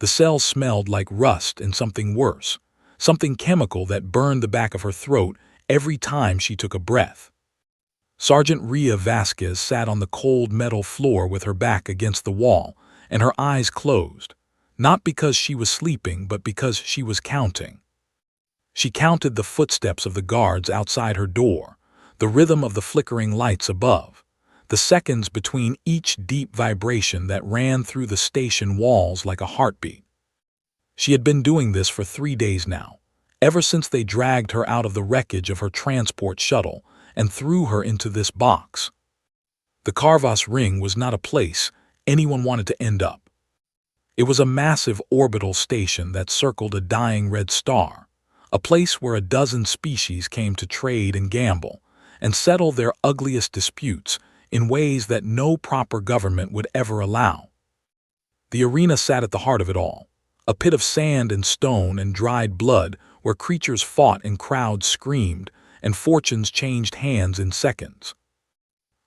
The cells smelled like rust and something worse, something chemical that burned the back of her throat every time she took a breath. Sergeant Rhea Vasquez sat on the cold metal floor with her back against the wall and her eyes closed, not because she was sleeping but because she was counting. She counted the footsteps of the guards outside her door, the rhythm of the flickering lights above, the seconds between each deep vibration that ran through the station walls like a heartbeat. She had been doing this for 3 days now, ever since they dragged her out of the wreckage of her transport shuttle and threw her into this box. The Carvas Ring was not a place anyone wanted to end up. It was a massive orbital station that circled a dying red star, a place where a dozen species came to trade and gamble, and settle their ugliest disputes in ways that no proper government would ever allow. The arena sat at the heart of it all, a pit of sand and stone and dried blood where creatures fought and crowds screamed and fortunes changed hands in seconds.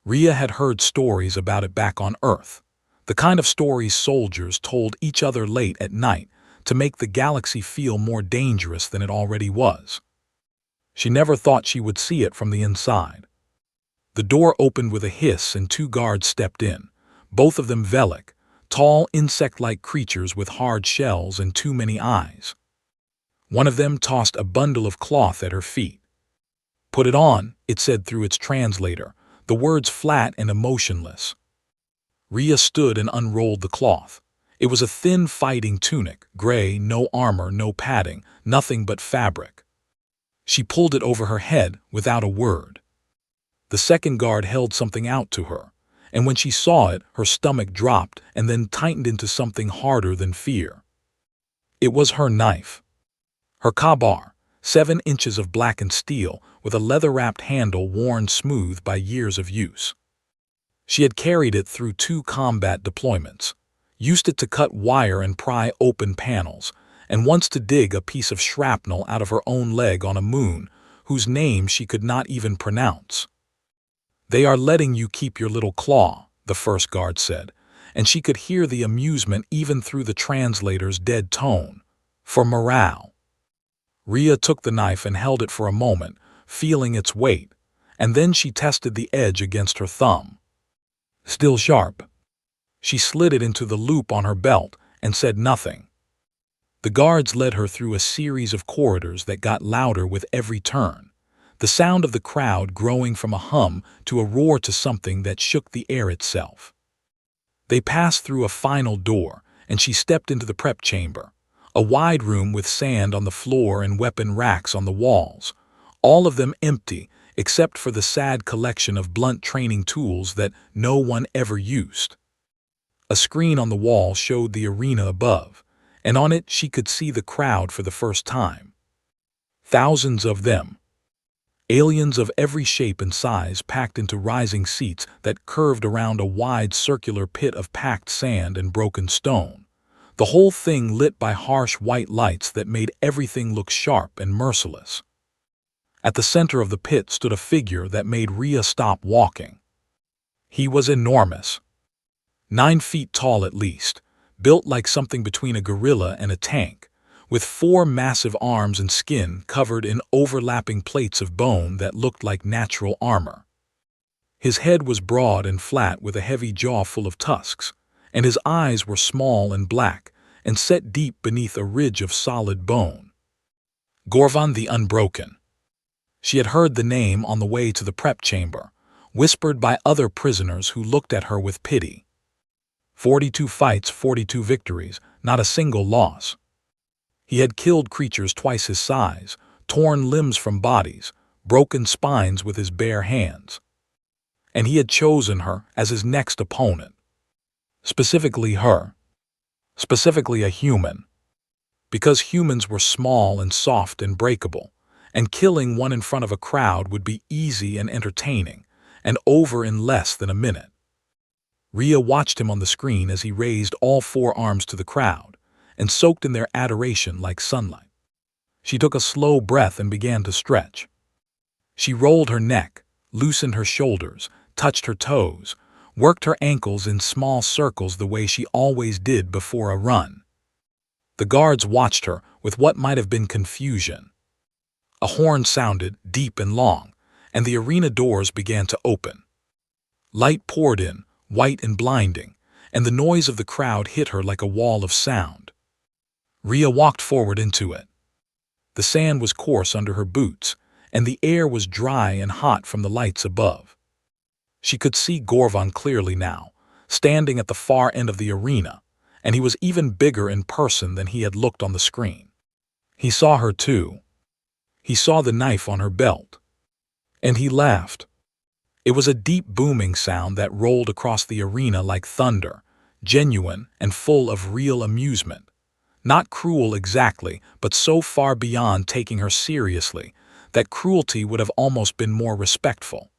Rhea had heard stories about it back on Earth, the kind of stories soldiers told each other late at night to make the galaxy feel more dangerous than it already was. She never thought she would see it from the inside. The door opened with a hiss and 2 guards stepped in, both of them Velic, tall insect-like creatures with hard shells and too many eyes. One of them tossed a bundle of cloth at her feet. "Put it on," it said through its translator, the words flat and emotionless. Rhea stood and unrolled the cloth. It was a thin fighting tunic, gray, no armor, no padding, nothing but fabric. She pulled it over her head without a word. The second guard held something out to her, and when she saw it, her stomach dropped and then tightened into something harder than fear. It was her knife. Her kabar, 7 inches of blackened steel with a leather-wrapped handle worn smooth by years of use. She had carried it through 2 combat deployments, used it to cut wire and pry open panels, and once to dig a piece of shrapnel out of her own leg on a moon whose name she could not even pronounce. "They are letting you keep your little claw," the first guard said, and she could hear the amusement even through the translator's dead tone. "For morale." Rhea took the knife and held it for a moment, feeling its weight, and then she tested the edge against her thumb. Still sharp. She slid it into the loop on her belt and said nothing. The guards led her through a series of corridors that got louder with every turn, the sound of the crowd growing from a hum to a roar to something that shook the air itself. They passed through a final door, and she stepped into the prep chamber, a wide room with sand on the floor and weapon racks on the walls, all of them empty except for the sad collection of blunt training tools that no one ever used. A screen on the wall showed the arena above, and on it she could see the crowd for the first time. Thousands of them. Aliens of every shape and size packed into rising seats that curved around a wide circular pit of packed sand and broken stone, the whole thing lit by harsh white lights that made everything look sharp and merciless. At the center of the pit stood a figure that made Rhea stop walking. He was enormous. 9 feet tall at least, built like something between a gorilla and a tank, with 4 massive arms and skin covered in overlapping plates of bone that looked like natural armor. His head was broad and flat with a heavy jaw full of tusks, and his eyes were small and black and set deep beneath a ridge of solid bone. Gorvan the Unbroken. She had heard the name on the way to the prep chamber, whispered by other prisoners who looked at her with pity. 42 fights, 42 victories, not a single loss. He had killed creatures twice his size, torn limbs from bodies, broken spines with his bare hands. And he had chosen her as his next opponent. Specifically her. Specifically a human. Because humans were small and soft and breakable, and killing one in front of a crowd would be easy and entertaining, and over in less than a minute. Rhea watched him on the screen as he raised all 4 arms to the crowd, and soaked in their adoration like sunlight. She took a slow breath and began to stretch. She rolled her neck, loosened her shoulders, touched her toes, worked her ankles in small circles the way she always did before a run. The guards watched her with what might have been confusion. A horn sounded, deep and long, and the arena doors began to open. Light poured in, white and blinding, and the noise of the crowd hit her like a wall of sound. Rhea walked forward into it. The sand was coarse under her boots, and the air was dry and hot from the lights above. She could see Gorvan clearly now, standing at the far end of the arena, and he was even bigger in person than he had looked on the screen. He saw her too. He saw the knife on her belt. And he laughed. It was a deep booming sound that rolled across the arena like thunder, genuine and full of real amusement. Not cruel exactly, but so far beyond taking her seriously that cruelty would have almost been more respectful.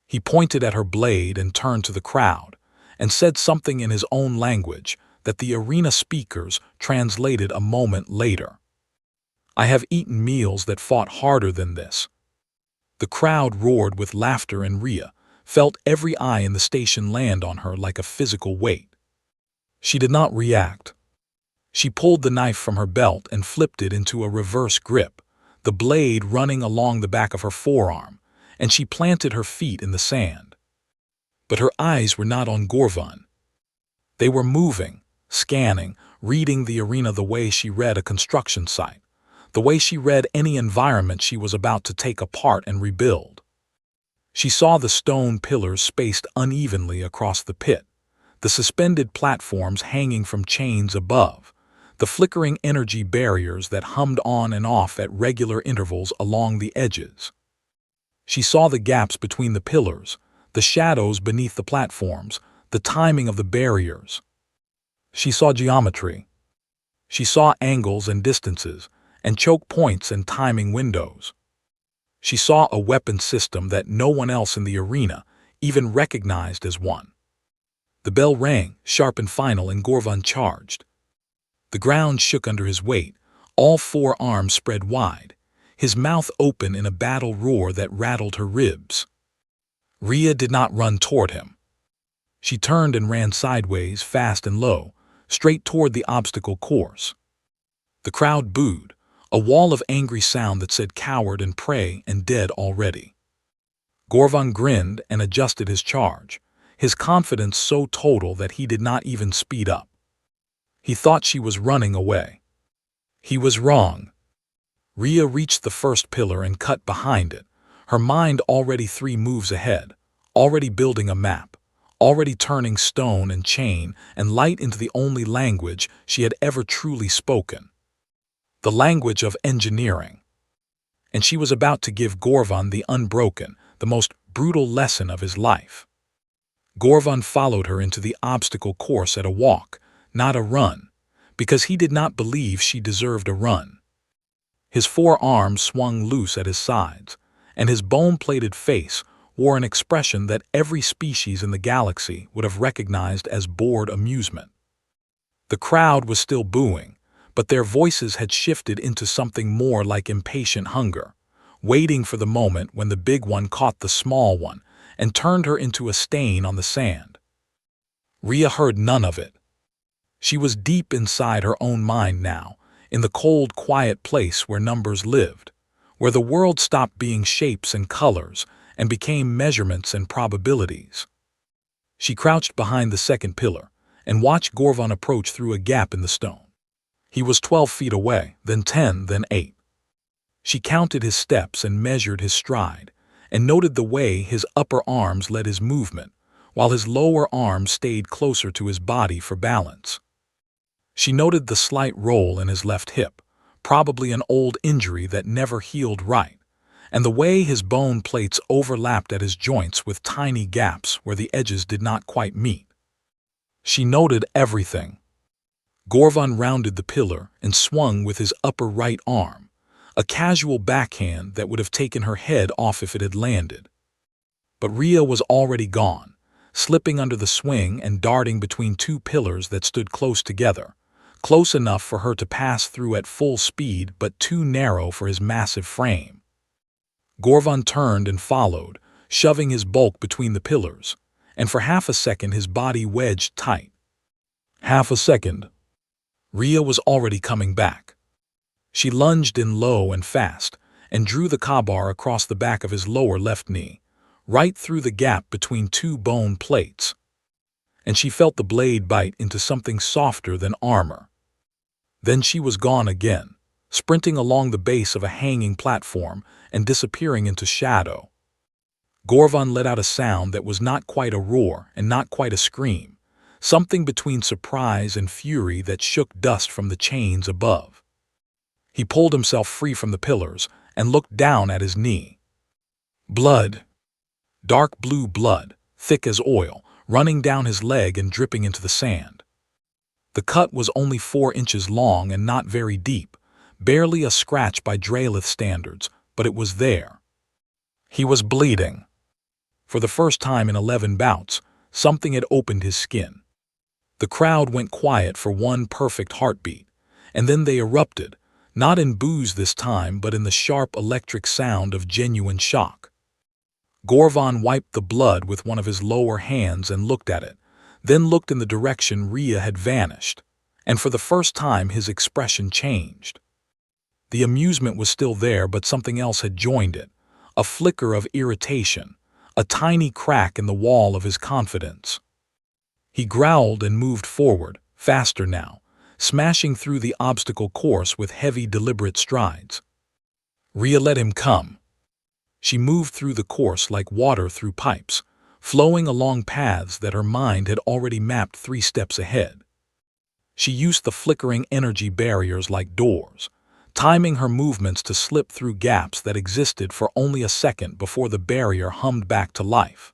He pointed at her blade and turned to the crowd, and said something in his own language that the arena speakers translated a moment later. "I have eaten meals that fought harder than this." The crowd roared with laughter, and Rhea felt every eye in the station land on her like a physical weight. She did not react. She pulled the knife from her belt and flipped it into a reverse grip, the blade running along the back of her forearm, and she planted her feet in the sand. But her eyes were not on Gorvan. They were moving, scanning, reading the arena the way she read a construction site, the way she read any environment she was about to take apart and rebuild. She saw the stone pillars spaced unevenly across the pit, the suspended platforms hanging from chains above, the flickering energy barriers that hummed on and off at regular intervals along the edges. She saw the gaps between the pillars, the shadows beneath the platforms, the timing of the barriers. She saw geometry. She saw angles and distances, and choke points and timing windows. She saw a weapon system that no one else in the arena even recognized as one. The bell rang, sharp and final, and Gorvan charged. The ground shook under his weight, all four arms spread wide, his mouth open in a battle roar that rattled her ribs. Rhea did not run toward him. She turned and ran sideways, fast and low, straight toward the obstacle course. The crowd booed, a wall of angry sound that said coward and prey and dead already. Gorvan grinned and adjusted his charge, his confidence so total that he did not even speed up. He thought she was running away. He was wrong. Rhea reached the first pillar and cut behind it, her mind already 3 moves ahead, already building a map, already turning stone and chain and light into the only language she had ever truly spoken. The language of engineering. And she was about to give Gorvan the unbroken, the most brutal lesson of his life. Gorvan followed her into the obstacle course at a walk, not a run, because he did not believe she deserved a run. His 4 arms swung loose at his sides, and his bone-plated face wore an expression that every species in the galaxy would have recognized as bored amusement. The crowd was still booing, but their voices had shifted into something more like impatient hunger, waiting for the moment when the big one caught the small one and turned her into a stain on the sand. Rhea heard none of it. She was deep inside her own mind now, in the cold, quiet place where numbers lived, where the world stopped being shapes and colors and became measurements and probabilities. She crouched behind the second pillar and watched Gorvan approach through a gap in the stone. He was 12 feet away, then 10, then 8. She counted his steps and measured his stride, and noted the way his upper arms led his movement, while his lower arms stayed closer to his body for balance. She noted the slight roll in his left hip, probably an old injury that never healed right, and the way his bone plates overlapped at his joints with tiny gaps where the edges did not quite meet. She noted everything. Gorvan rounded the pillar and swung with his upper right arm, a casual backhand that would have taken her head off if it had landed. But Rhea was already gone, slipping under the swing and darting between 2 pillars that stood close together, close enough for her to pass through at full speed but too narrow for his massive frame. Gorvan turned and followed, shoving his bulk between the pillars, and for half a second his body wedged tight. Half a second. Rhea was already coming back. She lunged in low and fast, and drew the Kabar across the back of his lower left knee, right through the gap between two bone plates. And she felt the blade bite into something softer than armor. Then she was gone again, sprinting along the base of a hanging platform and disappearing into shadow. Gorvan let out a sound that was not quite a roar and not quite a scream, something between surprise and fury that shook dust from the chains above. He pulled himself free from the pillars and looked down at his knee. Blood. Dark blue blood, thick as oil, running down his leg and dripping into the sand. The cut was only 4 inches long and not very deep, barely a scratch by Dralith standards, but it was there. He was bleeding. For the first time in 11 bouts, something had opened his skin. The crowd went quiet for one perfect heartbeat, and then they erupted, not in boos this time but in the sharp electric sound of genuine shock. Gorvan wiped the blood with one of his lower hands and looked at it, then looked in the direction Rhea had vanished, and for the first time his expression changed. The amusement was still there, but something else had joined it, a flicker of irritation, a tiny crack in the wall of his confidence. He growled and moved forward, faster now, smashing through the obstacle course with heavy, deliberate strides. Rhea let him come. She moved through the course like water through pipes, flowing along paths that her mind had already mapped 3 steps ahead. She used the flickering energy barriers like doors, timing her movements to slip through gaps that existed for only a second before the barrier hummed back to life.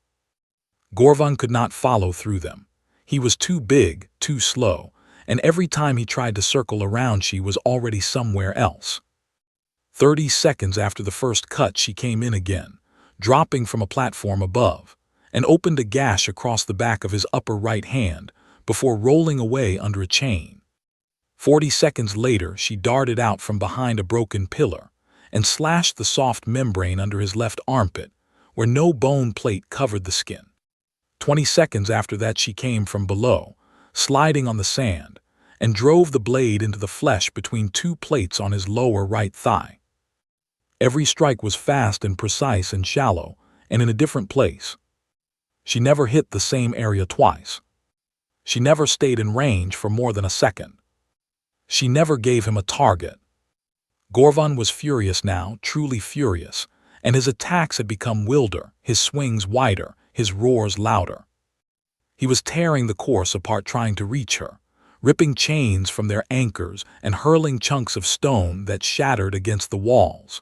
Gorvan could not follow through them. He was too big, too slow, and every time he tried to circle around she was already somewhere else. 30 seconds after the first cut she came in again, dropping from a platform above, and opened a gash across the back of his upper right hand before rolling away under a chain. 40 seconds later she darted out from behind a broken pillar and slashed the soft membrane under his left armpit, where no bone plate covered the skin. 20 seconds after that she came from below, sliding on the sand, and drove the blade into the flesh between 2 plates on his lower right thigh. Every strike was fast and precise and shallow, and in a different place. She never hit the same area twice. She never stayed in range for more than a second. She never gave him a target. Gorvan was furious now, truly furious, and his attacks had become wilder, his swings wider, his roars louder. He was tearing the course apart trying to reach her, ripping chains from their anchors and hurling chunks of stone that shattered against the walls.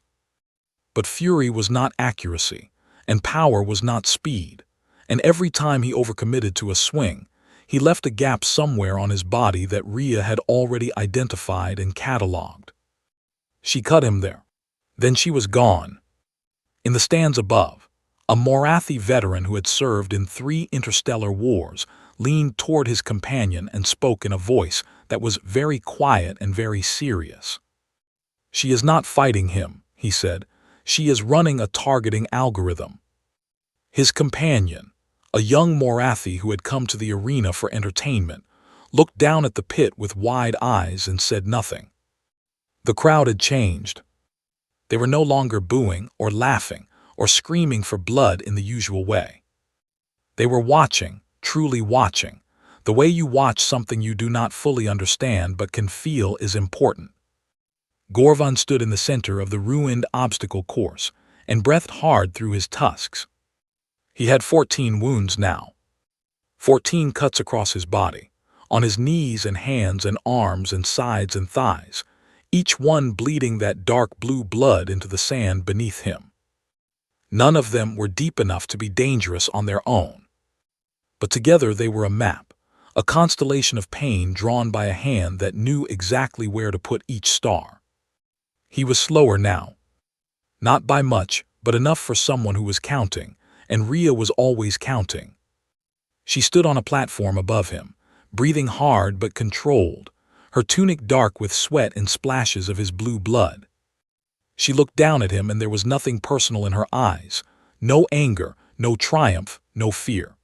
But fury was not accuracy, and power was not speed, and every time he overcommitted to a swing, he left a gap somewhere on his body that Rhea had already identified and catalogued. She cut him there. Then she was gone. In the stands above, a Morathi veteran who had served in 3 interstellar wars leaned toward his companion and spoke in a voice that was very quiet and very serious. "She is not fighting him," he said. "She is running a targeting algorithm." His companion, a young Morathi who had come to the arena for entertainment, looked down at the pit with wide eyes and said nothing. The crowd had changed. They were no longer booing or laughing or screaming for blood in the usual way. They were watching, truly watching, the way you watch something you do not fully understand but can feel is important. Gorvan stood in the center of the ruined obstacle course and breathed hard through his tusks. He had 14 wounds now. 14 cuts across his body, on his knees and hands and arms and sides and thighs, each one bleeding that dark blue blood into the sand beneath him. None of them were deep enough to be dangerous on their own. But together they were a map, a constellation of pain drawn by a hand that knew exactly where to put each star. He was slower now. Not by much, but enough for someone who was counting, and Rhea was always counting. She stood on a platform above him, breathing hard but controlled, her tunic dark with sweat and splashes of his blue blood. She looked down at him and there was nothing personal in her eyes, no anger, no triumph, no fear.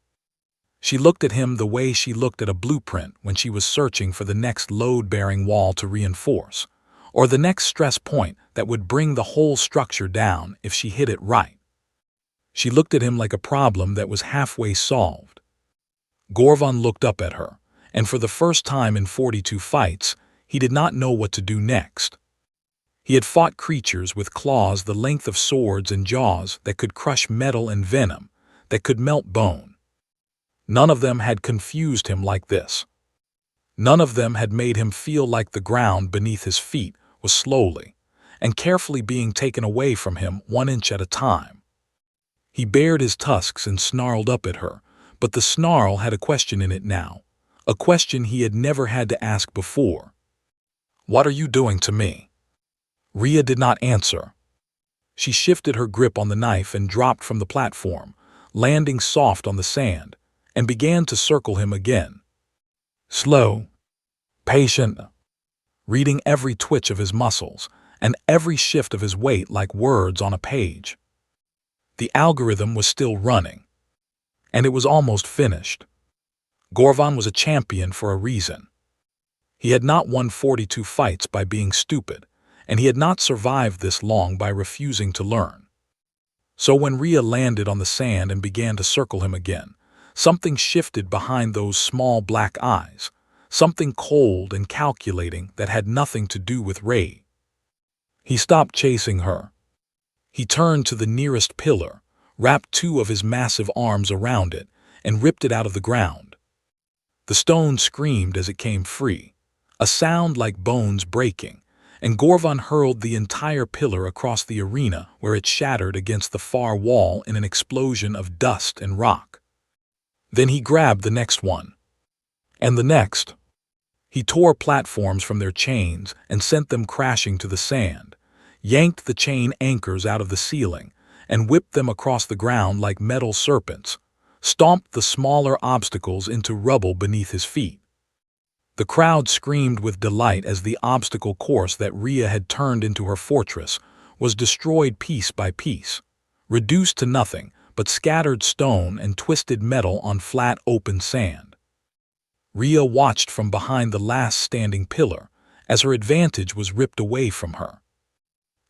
She looked at him the way she looked at a blueprint when she was searching for the next load-bearing wall to reinforce, or the next stress point that would bring the whole structure down if she hit it right. She looked at him like a problem that was halfway solved. Gorvan looked up at her, and for the first time in 42 fights, he did not know what to do next. He had fought creatures with claws the length of swords and jaws that could crush metal and venom, that could melt bone. None of them had confused him like this. None of them had made him feel like the ground beneath his feet was slowly and carefully being taken away from him 1 inch at a time. He bared his tusks and snarled up at her, but the snarl had a question in it now, a question he had never had to ask before. "What are you doing to me?" Rhea did not answer. She shifted her grip on the knife and dropped from the platform, landing soft on the sand, and began to circle him again. Slow, patient, reading every twitch of his muscles and every shift of his weight like words on a page. The algorithm was still running, and it was almost finished. Gorvan was a champion for a reason. He had not won 42 fights by being stupid, and he had not survived this long by refusing to learn. So when Rhea landed on the sand and began to circle him again, something shifted behind those small black eyes, something cold and calculating that had nothing to do with Ray. He stopped chasing her. He turned to the nearest pillar, wrapped 2 of his massive arms around it, and ripped it out of the ground. The stone screamed as it came free, a sound like bones breaking, and Gorvan hurled the entire pillar across the arena where it shattered against the far wall in an explosion of dust and rock. Then he grabbed the next one. And the next. He tore platforms from their chains and sent them crashing to the sand, yanked the chain anchors out of the ceiling, and whipped them across the ground like metal serpents, stomped the smaller obstacles into rubble beneath his feet. The crowd screamed with delight as the obstacle course that Rhea had turned into her fortress was destroyed piece by piece, reduced to nothing but scattered stone and twisted metal on flat open sand. Rhea watched from behind the last standing pillar as her advantage was ripped away from her.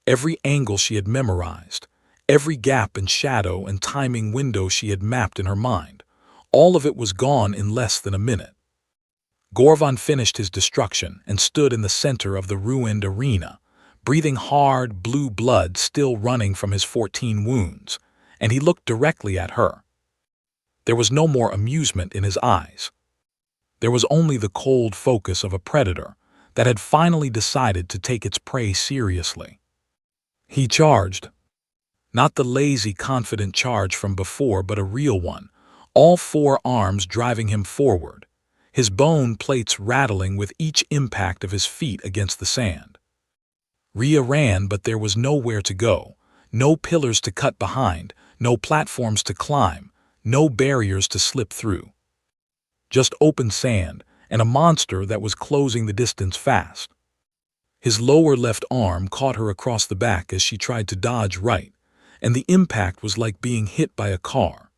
Every angle she had memorized, every gap and shadow and timing window she had mapped in her mind, all of it was gone in less than a minute. Gorvan finished his destruction and stood in the center of the ruined arena, breathing hard blue blood still running from his 14 wounds, and he looked directly at her. There was no more amusement in his eyes. There was only the cold focus of a predator that had finally decided to take its prey seriously. He charged. Not the lazy, confident charge from before, but a real one, all 4 arms driving him forward, his bone plates rattling with each impact of his feet against the sand. Rhea ran, but there was nowhere to go, no pillars to cut behind, no platforms to climb, no barriers to slip through. Just open sand and a monster that was closing the distance fast. His lower left arm caught her across the back as she tried to dodge right, and the impact was like being hit by a car.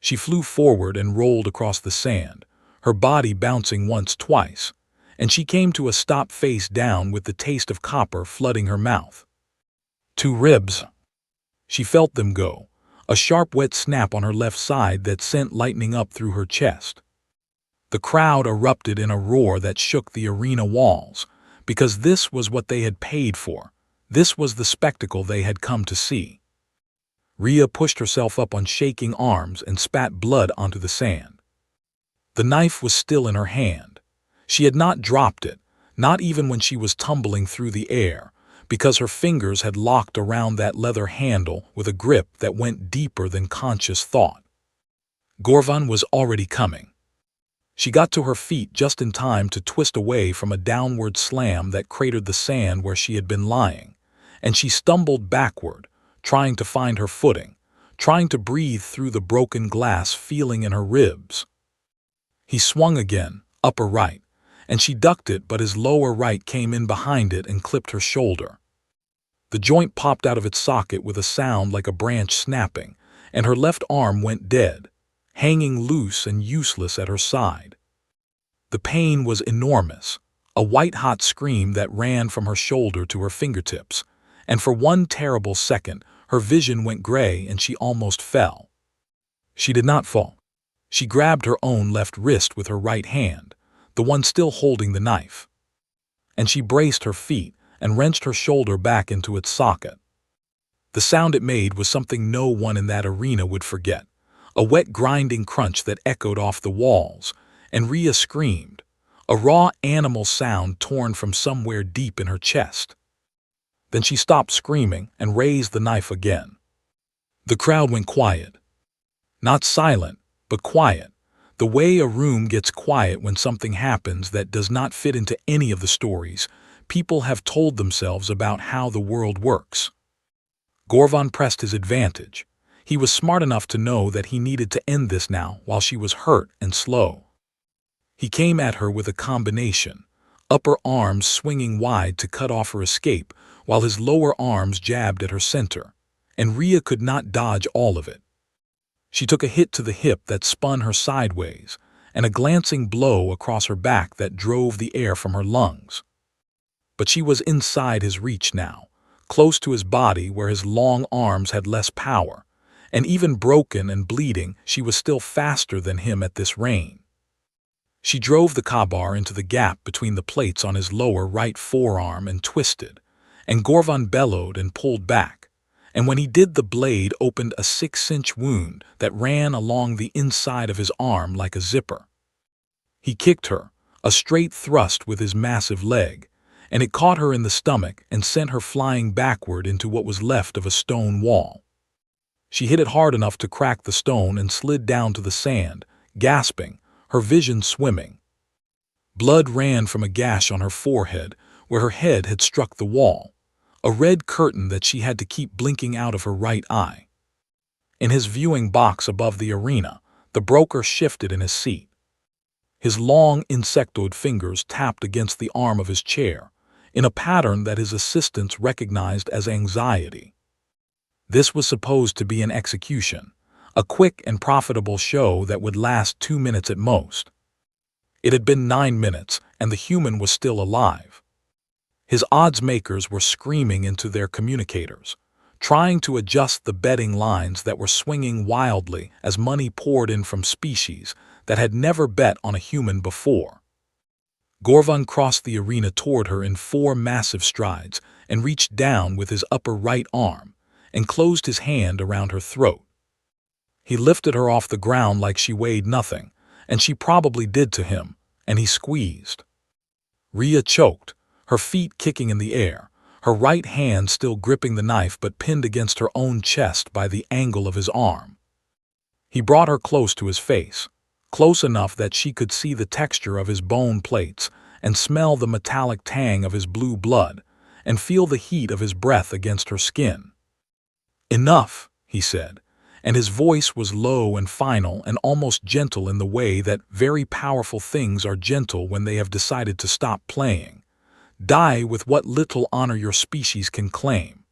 She flew forward and rolled across the sand, her body bouncing once, twice, and she came to a stop face down with the taste of copper flooding her mouth. 2 ribs. She felt them go, a sharp wet snap on her left side that sent lightning up through her chest. The crowd erupted in a roar that shook the arena walls, because this was what they had paid for. This was the spectacle they had come to see. Rhea pushed herself up on shaking arms and spat blood onto the sand. The knife was still in her hand. She had not dropped it, not even when she was tumbling through the air, because her fingers had locked around that leather handle with a grip that went deeper than conscious thought. Gorvan was already coming. She got to her feet just in time to twist away from a downward slam that cratered the sand where she had been lying, and she stumbled backward, trying to find her footing, trying to breathe through the broken glass feeling in her ribs. He swung again, upper right, and she ducked it, but his lower right came in behind it and clipped her shoulder. The joint popped out of its socket with a sound like a branch snapping, and her left arm went dead, hanging loose and useless at her side. The pain was enormous, a white-hot scream that ran from her shoulder to her fingertips, and for one terrible second her vision went gray and she almost fell. She did not fall. She grabbed her own left wrist with her right hand, the one still holding the knife. And she braced her feet and wrenched her shoulder back into its socket. The sound it made was something no one in that arena would forget, a wet grinding crunch that echoed off the walls, and Rhea screamed, a raw animal sound torn from somewhere deep in her chest. Then she stopped screaming and raised the knife again. The crowd went quiet. Not silent, but quiet, the way a room gets quiet when something happens that does not fit into any of the stories people have told themselves about how the world works. Gorvan pressed his advantage. He was smart enough to know that he needed to end this now while she was hurt and slow. He came at her with a combination, upper arms swinging wide to cut off her escape, while his lower arms jabbed at her center, and Rhea could not dodge all of it. She took a hit to the hip that spun her sideways, and a glancing blow across her back that drove the air from her lungs. But she was inside his reach now, close to his body where his long arms had less power, and even broken and bleeding, she was still faster than him at this reign. She drove the kabar into the gap between the plates on his lower right forearm and twisted, and Gorvan bellowed and pulled back, and when he did, the blade opened a 6-inch wound that ran along the inside of his arm like a zipper. He kicked her, a straight thrust with his massive leg, and it caught her in the stomach and sent her flying backward into what was left of a stone wall. She hit it hard enough to crack the stone and slid down to the sand, gasping, her vision swimming. Blood ran from a gash on her forehead where her head had struck the wall, a red curtain that she had to keep blinking out of her right eye. In his viewing box above the arena, the broker shifted in his seat. His long insectoid fingers tapped against the arm of his chair, in a pattern that his assistants recognized as anxiety. This was supposed to be an execution, a quick and profitable show that would last 2 minutes at most. It had been 9 minutes, and the human was still alive. His odds makers were screaming into their communicators, trying to adjust the betting lines that were swinging wildly as money poured in from species that had never bet on a human before. Gorvan crossed the arena toward her in 4 massive strides and reached down with his upper right arm and closed his hand around her throat. He lifted her off the ground like she weighed nothing, and she probably did to him, and he squeezed. Rhea choked, her feet kicking in the air, her right hand still gripping the knife but pinned against her own chest by the angle of his arm. He brought her close to his face, close enough that she could see the texture of his bone plates and smell the metallic tang of his blue blood and feel the heat of his breath against her skin. "Enough," he said, and his voice was low and final and almost gentle in the way that very powerful things are gentle when they have decided to stop playing. Die with what little honor your species can claim.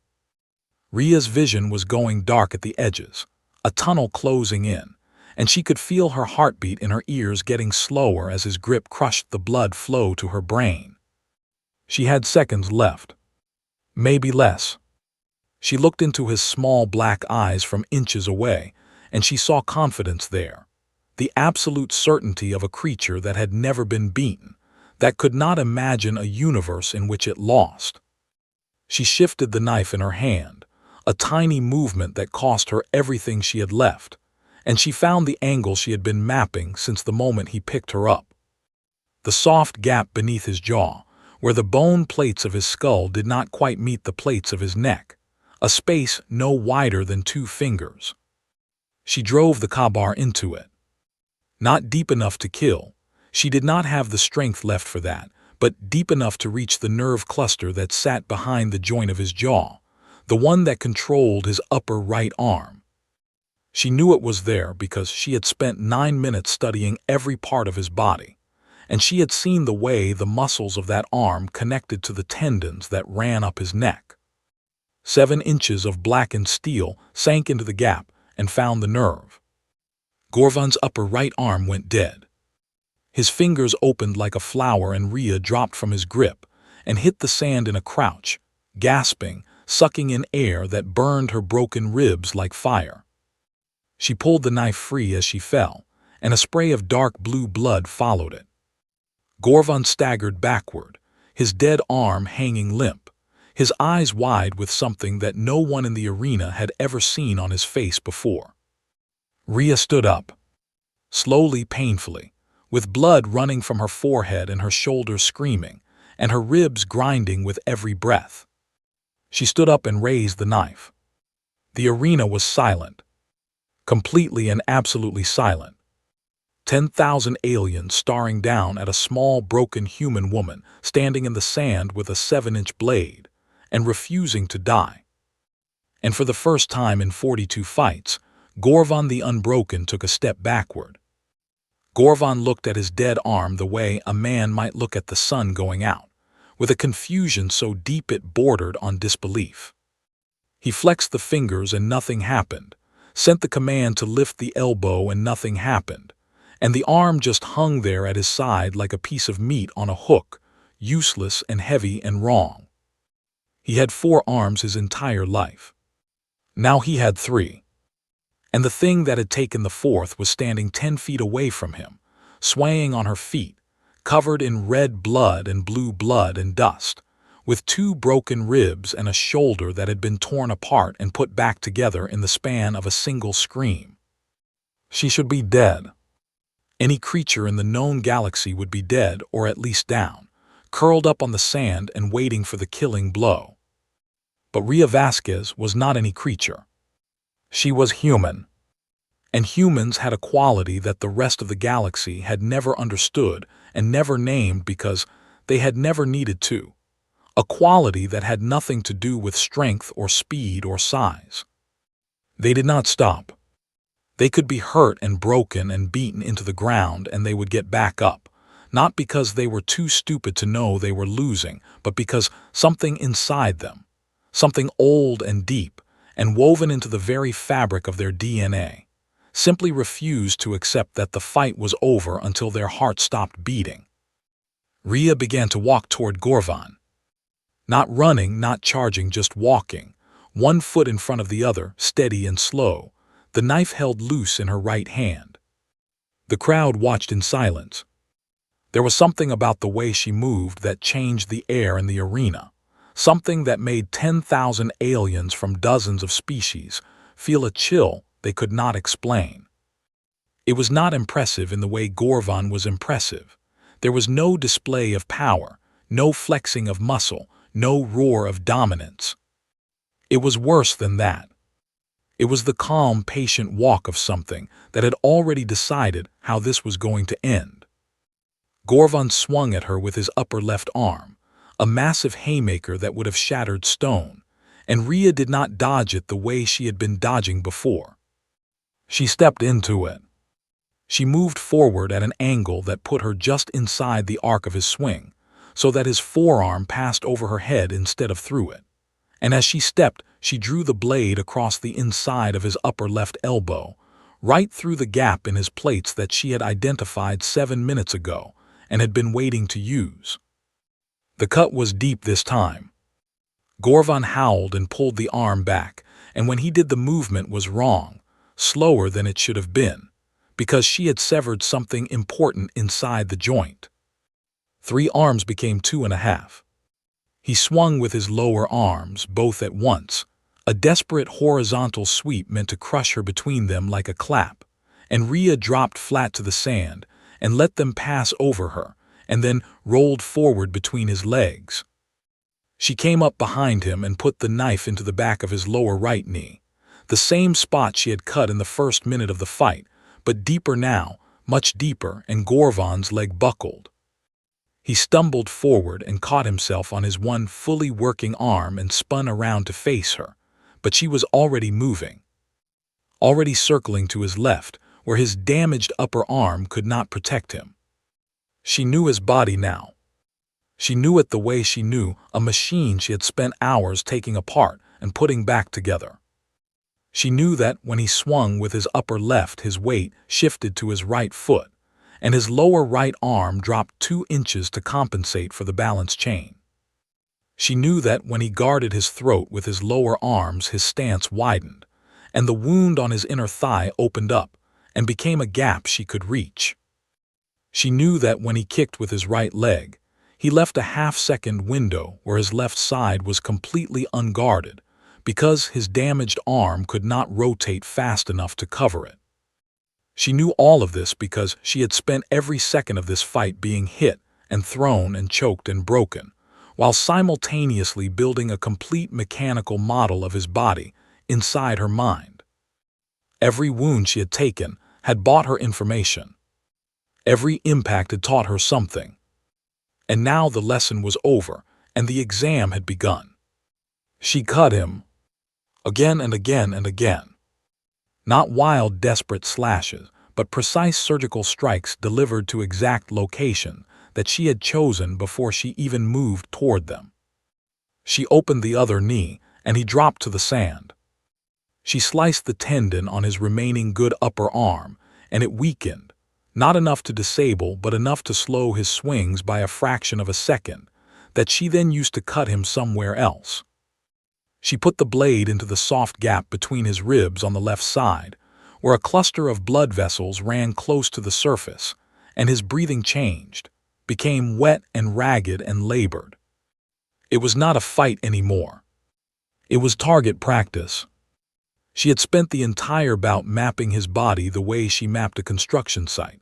Rhea's vision was going dark at the edges, a tunnel closing in, and she could feel her heartbeat in her ears getting slower as his grip crushed the blood flow to her brain. She had seconds left. Maybe less. She looked into his small black eyes from inches away, and she saw confidence there, the absolute certainty of a creature that had never been beaten, that could not imagine a universe in which it lost. She shifted the knife in her hand, a tiny movement that cost her everything she had left, and she found the angle she had been mapping since the moment he picked her up. The soft gap beneath his jaw, where the bone plates of his skull did not quite meet the plates of his neck, a space no wider than 2 fingers. She drove the kabar into it. Not deep enough to kill, she did not have the strength left for that, but deep enough to reach the nerve cluster that sat behind the joint of his jaw, the one that controlled his upper right arm. She knew it was there because she had spent 9 minutes studying every part of his body, and she had seen the way the muscles of that arm connected to the tendons that ran up his neck. 7 inches of blackened steel sank into the gap and found the nerve. Gorvan's upper right arm went dead. His fingers opened like a flower and Rhea dropped from his grip and hit the sand in a crouch, gasping, sucking in air that burned her broken ribs like fire. She pulled the knife free as she fell, and a spray of dark blue blood followed it. Gorvan staggered backward, his dead arm hanging limp, his eyes wide with something that no one in the arena had ever seen on his face before. Rhea stood up, slowly, painfully, with blood running from her forehead and her shoulders screaming, and her ribs grinding with every breath. She stood up and raised the knife. The arena was silent, completely and absolutely silent. 10,000 aliens staring down at a small, broken human woman standing in the sand with a 7-inch blade and refusing to die. And for the first time in 42 fights, Gorvan the Unbroken took a step backward. Gorvan looked at his dead arm the way a man might look at the sun going out, with a confusion so deep it bordered on disbelief. He flexed the fingers and nothing happened, sent the command to lift the elbow and nothing happened, and the arm just hung there at his side like a piece of meat on a hook, useless and heavy and wrong. He had 4 arms his entire life. Now he had 3. And the thing that had taken the 4th was standing 10 feet away from him, swaying on her feet, covered in red blood and blue blood and dust, with 2 broken ribs and a shoulder that had been torn apart and put back together in the span of a single scream. She should be dead. Any creature in the known galaxy would be dead or at least down, curled up on the sand and waiting for the killing blow. But Rhea Vasquez was not any creature. She was human. And humans had a quality that the rest of the galaxy had never understood and never named because they had never needed to. A quality that had nothing to do with strength or speed or size. They did not stop. They could be hurt and broken and beaten into the ground and they would get back up, not because they were too stupid to know they were losing, but because something inside them, something old and deep and woven into the very fabric of their DNA, simply refused to accept that the fight was over until their heart stopped beating. Rhea began to walk toward Gorvan. Not running, not charging, just walking, 1 foot in front of the other, steady and slow, the knife held loose in her right hand. The crowd watched in silence. There was something about the way she moved that changed the air in the arena, something that made 10,000 aliens from dozens of species feel a chill they could not explain. It was not impressive in the way Gorvan was impressive. There was no display of power, no flexing of muscle, no roar of dominance. It was worse than that. It was the calm, patient walk of something that had already decided how this was going to end. Gorvan swung at her with his upper left arm, a massive haymaker that would have shattered stone, and Rhea did not dodge it the way she had been dodging before. She stepped into it. She moved forward at an angle that put her just inside the arc of his swing, so that his forearm passed over her head instead of through it. And as she stepped, she drew the blade across the inside of his upper left elbow, right through the gap in his plates that she had identified 7 minutes ago and had been waiting to use. The cut was deep this time. Gorvan howled and pulled the arm back, and when he did the movement was wrong, slower than it should have been, because she had severed something important inside the joint. 3 arms became 2.5. He swung with his lower arms, both at once, a desperate horizontal sweep meant to crush her between them like a clap, and Rhea dropped flat to the sand and let them pass over her, and then rolled forward between his legs. She came up behind him and put the knife into the back of his lower right knee, the same spot she had cut in the first minute of the fight, but deeper now, much deeper, and Gorvan's leg buckled. He stumbled forward and caught himself on his one fully working arm and spun around to face her, but she was already moving, already circling to his left, where his damaged upper arm could not protect him. She knew his body now. She knew it the way she knew a machine she had spent hours taking apart and putting back together. She knew that when he swung with his upper left, his weight shifted to his right foot, and his lower right arm dropped 2 inches to compensate for the balance chain. She knew that when he guarded his throat with his lower arms, his stance widened, and the wound on his inner thigh opened up and became a gap she could reach. She knew that when he kicked with his right leg, he left a half-second window where his left side was completely unguarded because his damaged arm could not rotate fast enough to cover it. She knew all of this because she had spent every second of this fight being hit and thrown and choked and broken, while simultaneously building a complete mechanical model of his body inside her mind. Every wound she had taken had bought her information. Every impact had taught her something. And now the lesson was over, and the exam had begun. She cut him again and again and again. Not wild, desperate slashes, but precise surgical strikes delivered to exact location that she had chosen before she even moved toward them. She opened the other knee, and he dropped to the sand. She sliced the tendon on his remaining good upper arm, and it weakened, not enough to disable but enough to slow his swings by a fraction of a second, that she then used to cut him somewhere else. She put the blade into the soft gap between his ribs on the left side, where a cluster of blood vessels ran close to the surface, and his breathing changed, became wet and ragged and labored. It was not a fight anymore. It was target practice. She had spent the entire bout mapping his body the way she mapped a construction site,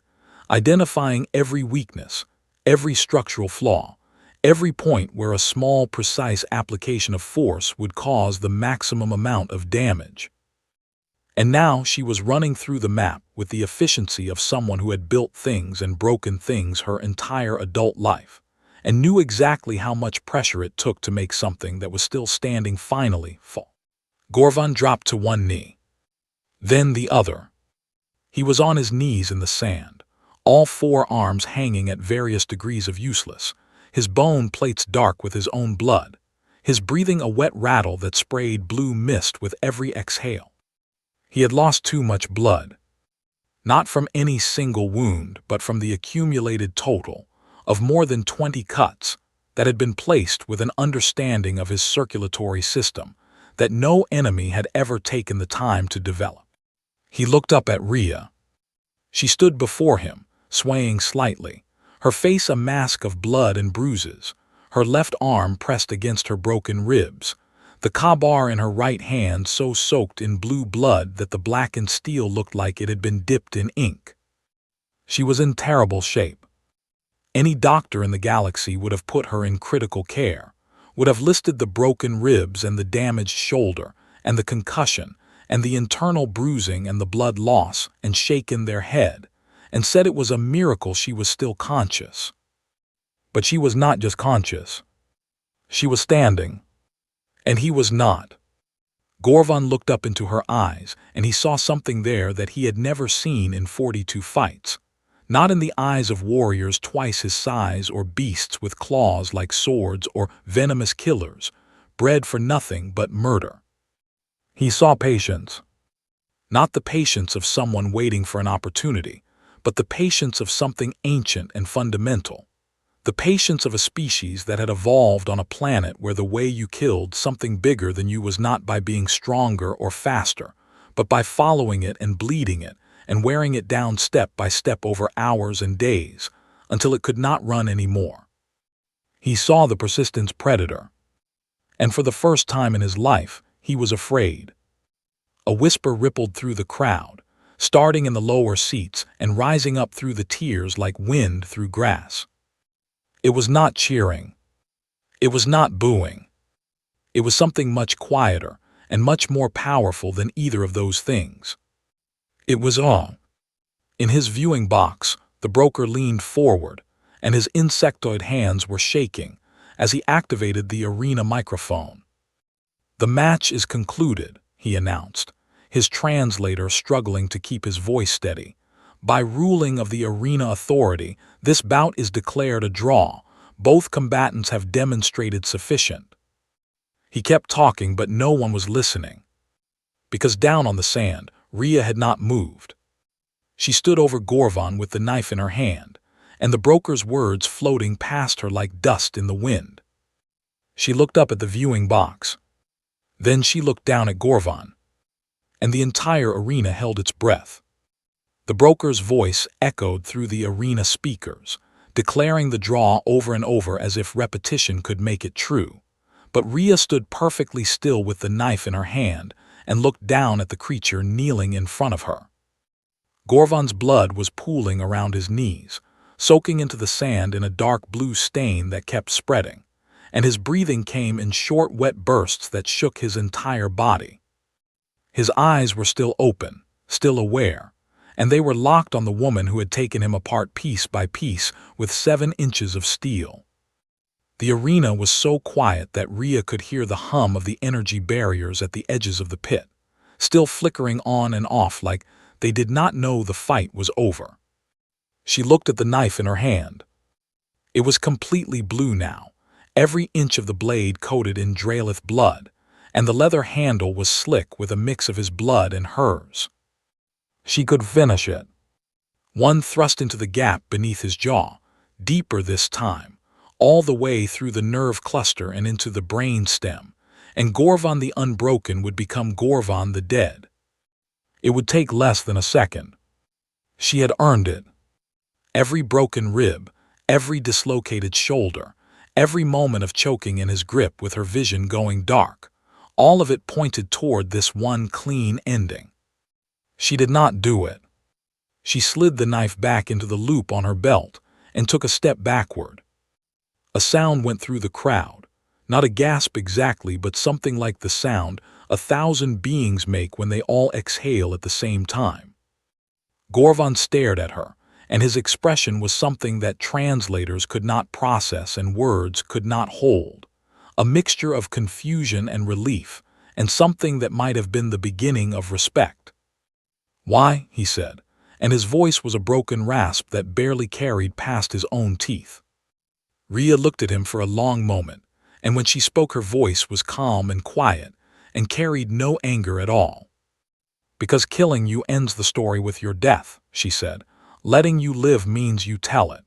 identifying every weakness, every structural flaw, every point where a small, precise application of force would cause the maximum amount of damage. And now she was running through the map with the efficiency of someone who had built things and broken things her entire adult life, and knew exactly how much pressure it took to make something that was still standing finally fall. Gorvan dropped to one knee, then the other. He was on his knees in the sand, all 4 arms hanging at various degrees of useless, his bone plates dark with his own blood, his breathing a wet rattle that sprayed blue mist with every exhale. He had lost too much blood, not from any single wound, but from the accumulated total of more than 20 cuts that had been placed with an understanding of his circulatory system that no enemy had ever taken the time to develop. He looked up at Rhea. She stood before him, swaying slightly, her face a mask of blood and bruises, her left arm pressed against her broken ribs, the kabar in her right hand so soaked in blue blood that the blackened steel looked like it had been dipped in ink. She was in terrible shape. Any doctor in the galaxy would have put her in critical care, would have listed the broken ribs and the damaged shoulder and the concussion and the internal bruising and the blood loss and shaken their head and said it was a miracle she was still conscious. But she was not just conscious. She was standing. And he was not. Gorvan looked up into her eyes, and he saw something there that he had never seen in 42 fights. Not in the eyes of warriors twice his size or beasts with claws like swords or venomous killers, bred for nothing but murder. He saw patience. Not the patience of someone waiting for an opportunity, but the patience of something ancient and fundamental. The patience of a species that had evolved on a planet where the way you killed something bigger than you was not by being stronger or faster, but by following it and bleeding it and wearing it down step by step over hours and days until it could not run anymore. He saw the persistence predator. And for the first time in his life, he was afraid. A whisper rippled through the crowd, starting in the lower seats and rising up through the tiers like wind through grass. It was not cheering. It was not booing. It was something much quieter and much more powerful than either of those things. It was awe. In his viewing box, the broker leaned forward, and his insectoid hands were shaking as he activated the arena microphone. "The match is concluded," he announced, his translator struggling to keep his voice steady. "By ruling of the arena authority, this bout is declared a draw. Both combatants have demonstrated sufficient." He kept talking, but no one was listening. because down on the sand, Rhea had not moved. She stood over Gorvan with the knife in her hand, and the broker's words floating past her like dust in the wind. She looked up at the viewing box. Then she looked down at Gorvan, and the entire arena held its breath. The broker's voice echoed through the arena speakers, declaring the draw over and over as if repetition could make it true. But Rhea stood perfectly still with the knife in her hand and looked down at the creature kneeling in front of her. Gorvan's blood was pooling around his knees, soaking into the sand in a dark blue stain that kept spreading, and his breathing came in short, wet bursts that shook his entire body. His eyes were still open, still aware, and they were locked on the woman who had taken him apart piece by piece with 7 inches of steel. The arena was so quiet that Rhea could hear the hum of the energy barriers at the edges of the pit, still flickering on and off like they did not know the fight was over. She looked at the knife in her hand. It was completely blue now, every inch of the blade coated in Dralith blood, and the leather handle was slick with a mix of his blood and hers. She could finish it. One thrust into the gap beneath his jaw, deeper this time, all the way through the nerve cluster and into the brain stem, and Gorvan the Unbroken would become Gorvan the Dead. It would take less than a second. She had earned it. Every broken rib, every dislocated shoulder, every moment of choking in his grip with her vision going dark, all of it pointed toward this one clean ending. She did not do it. She slid the knife back into the loop on her belt and took a step backward. A sound went through the crowd, not a gasp exactly, but something like the sound 1,000 beings make when they all exhale at the same time. Gorvan stared at her, and his expression was something that translators could not process and words could not hold, a mixture of confusion and relief, and something that might have been the beginning of respect. "Why?" he said, and his voice was a broken rasp that barely carried past his own teeth. Rhea looked at him for a long moment, and when she spoke her voice was calm and quiet, and carried no anger at all. "Because killing you ends the story with your death," she said. "Letting you live means you tell it."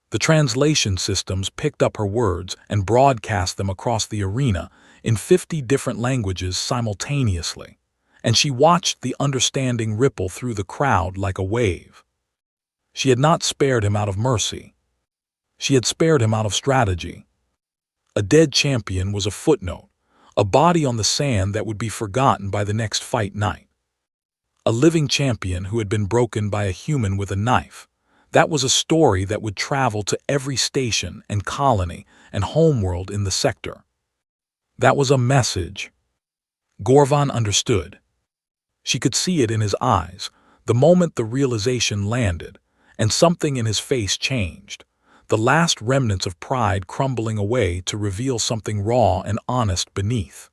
The translation systems picked up her words and broadcast them across the arena in 50 different languages simultaneously, and she watched the understanding ripple through the crowd like a wave. She had not spared him out of mercy. She had spared him out of strategy. A dead champion was a footnote, a body on the sand that would be forgotten by the next fight night. A living champion who had been broken by a human with a knife. That was a story that would travel to every station and colony and homeworld in the sector. That was a message. Gorvan understood. She could see it in his eyes, the moment the realization landed, and something in his face changed, the last remnants of pride crumbling away to reveal something raw and honest beneath.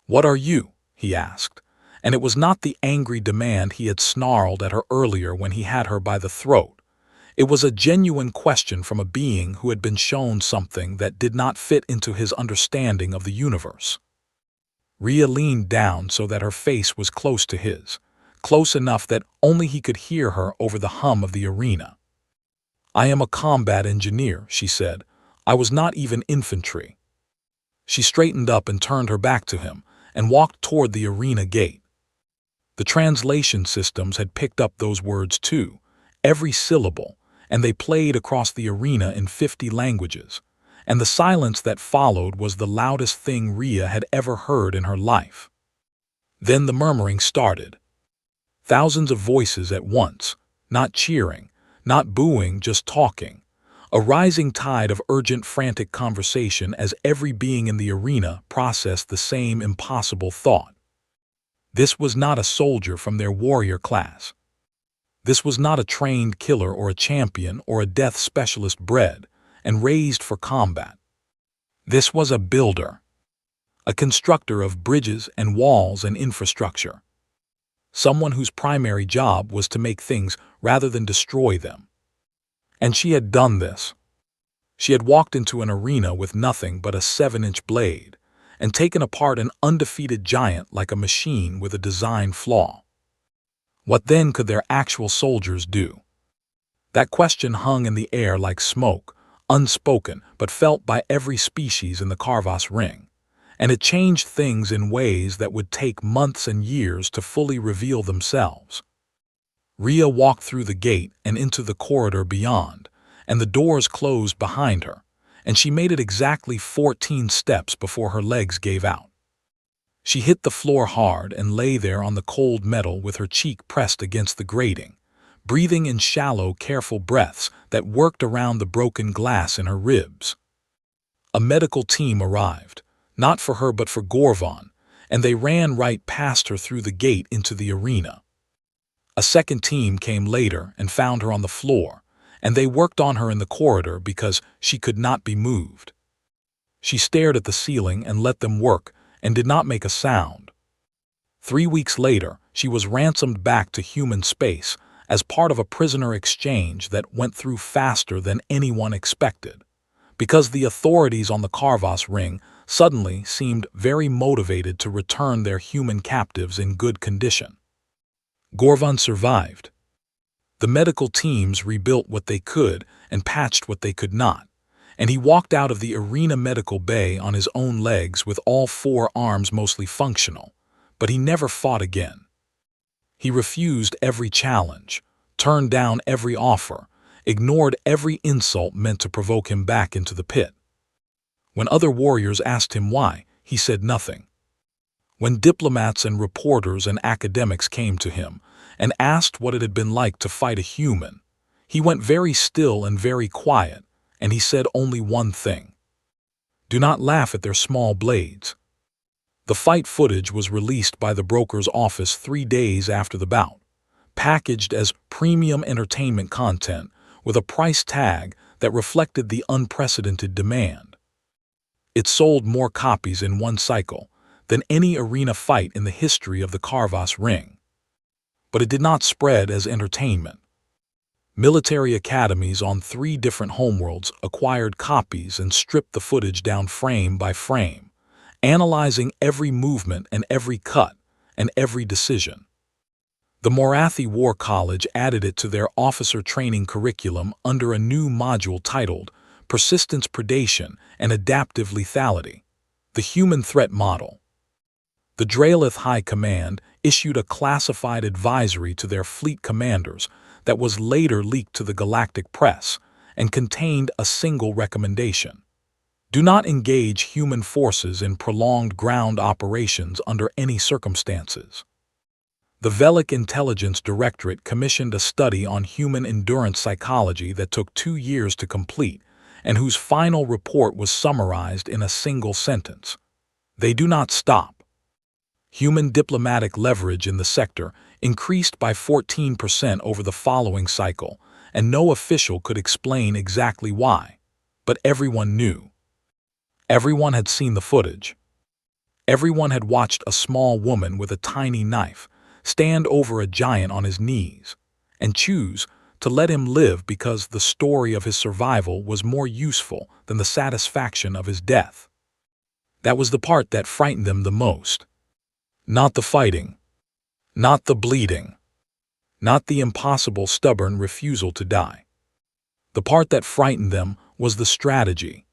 "What are you?" he asked, and it was not the angry demand he had snarled at her earlier when he had her by the throat. It was a genuine question from a being who had been shown something that did not fit into his understanding of the universe. Rhea leaned down so that her face was close to his, close enough that only he could hear her over the hum of the arena. "I am a combat engineer," she said. "I was not even infantry." She straightened up and turned her back to him and walked toward the arena gate. The translation systems had picked up those words too, every syllable, and they played across the arena in 50 languages, and the silence that followed was the loudest thing Rhea had ever heard in her life. Then the murmuring started. Thousands of voices at once, not cheering, not booing, just talking. A rising tide of urgent, frantic conversation as every being in the arena processed the same impossible thought. This was not a soldier from their warrior class. This was not a trained killer or a champion or a death specialist bred and raised for combat. This was a builder, a constructor of bridges and walls and infrastructure. Someone whose primary job was to make things rather than destroy them. And she had done this. She had walked into an arena with nothing but a 7-inch blade, and taken apart an undefeated giant like a machine with a design flaw. What then could their actual soldiers do? That question hung in the air like smoke, unspoken but felt by every species in the Karvas ring, and it changed things in ways that would take months and years to fully reveal themselves. Rhea walked through the gate and into the corridor beyond, and the doors closed behind her, and she made it exactly 14 steps before her legs gave out. She hit the floor hard and lay there on the cold metal with her cheek pressed against the grating, breathing in shallow, careful breaths that worked around the broken glass in her ribs. A medical team arrived, not for her but for Gorvan, and they ran right past her through the gate into the arena. A second team came later and found her on the floor, and they worked on her in the corridor because she could not be moved. She stared at the ceiling and let them work and did not make a sound. 3 weeks later, she was ransomed back to human space as part of a prisoner exchange that went through faster than anyone expected, because the authorities on the Karvas ring suddenly seemed very motivated to return their human captives in good condition. Gorvan survived. The medical teams rebuilt what they could and patched what they could not, and he walked out of the arena medical bay on his own legs with all 4 arms mostly functional, but he never fought again. He refused every challenge, turned down every offer, ignored every insult meant to provoke him back into the pit. When other warriors asked him why, he said nothing. When diplomats and reporters and academics came to him and asked what it had been like to fight a human, he went very still and very quiet, and he said only one thing: "Do not laugh at their small blades." The fight footage was released by the broker's office 3 days after the bout, packaged as premium entertainment content with a price tag that reflected the unprecedented demand. It sold more copies in one cycle than any arena fight in the history of the Karvas ring. But it did not spread as entertainment. Military academies on 3 different homeworlds acquired copies and stripped the footage down frame by frame, analyzing every movement and every cut and every decision. The Morathi War College added it to their officer training curriculum under a new module titled Persistence Predation and Adaptive Lethality, the Human Threat Model. The Draelith High Command issued a classified advisory to their fleet commanders that was later leaked to the Galactic press and contained a single recommendation: do not engage human forces in prolonged ground operations under any circumstances. The Velic Intelligence Directorate commissioned a study on human endurance psychology that took 2 years to complete and whose final report was summarized in a single sentence: they do not stop. Human diplomatic leverage in the sector increased by 14% over the following cycle, and no official could explain exactly why, but everyone knew. Everyone had seen the footage. Everyone had watched a small woman with a tiny knife stand over a giant on his knees and choose to let him live because the story of his survival was more useful than the satisfaction of his death. That was the part that frightened them the most. Not the fighting, not the bleeding, not the impossible stubborn refusal to die. The part that frightened them was the strategy.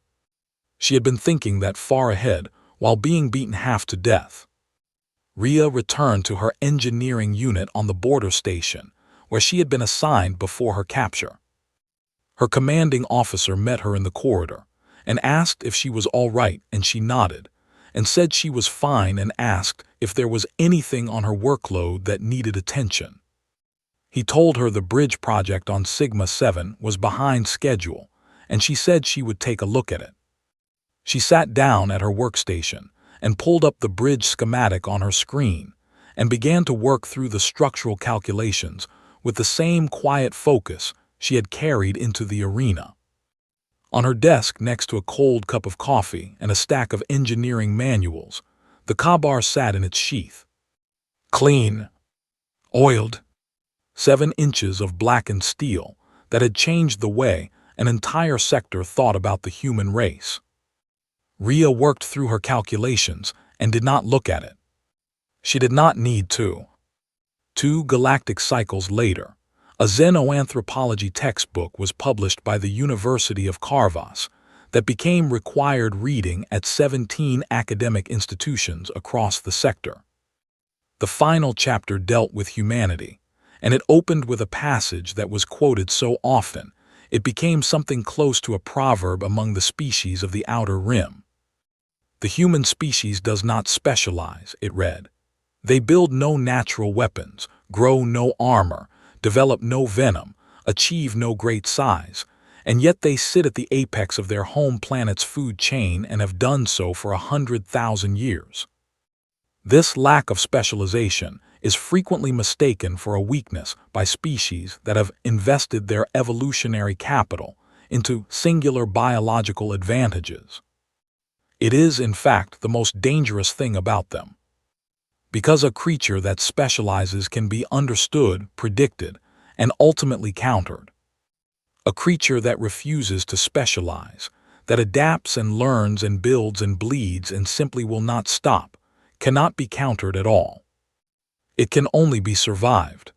She had been thinking that far ahead while being beaten half to death. Rhea returned to her engineering unit on the border station, where she had been assigned before her capture. Her commanding officer met her in the corridor and asked if she was all right, and she nodded and said she was fine and asked if there was anything on her workload that needed attention. He told her the bridge project on Sigma 7 was behind schedule, and she said she would take a look at it. She sat down at her workstation and pulled up the bridge schematic on her screen and began to work through the structural calculations with the same quiet focus she had carried into the arena. On her desk, next to a cold cup of coffee and a stack of engineering manuals, the Kabar sat in its sheath. Clean, oiled, 7 inches of blackened steel that had changed the way an entire sector thought about the human race. Rhea worked through her calculations and did not look at it. She did not need to. 2 galactic cycles later, a xenoanthropology textbook was published by the University of Karvas that became required reading at 17 academic institutions across the sector. The final chapter dealt with humanity, and it opened with a passage that was quoted so often it became something close to a proverb among the species of the Outer Rim. "The human species does not specialize," it read. "They build no natural weapons, grow no armor, develop no venom, achieve no great size, and yet they sit at the apex of their home planet's food chain and have done so for 100,000 years." This lack of specialization is frequently mistaken for a weakness by species that have invested their evolutionary capital into singular biological advantages. It is, in fact, the most dangerous thing about them. Because a creature that specializes can be understood, predicted, and ultimately countered. A creature that refuses to specialize, that adapts and learns and builds and bleeds and simply will not stop, cannot be countered at all. It can only be survived.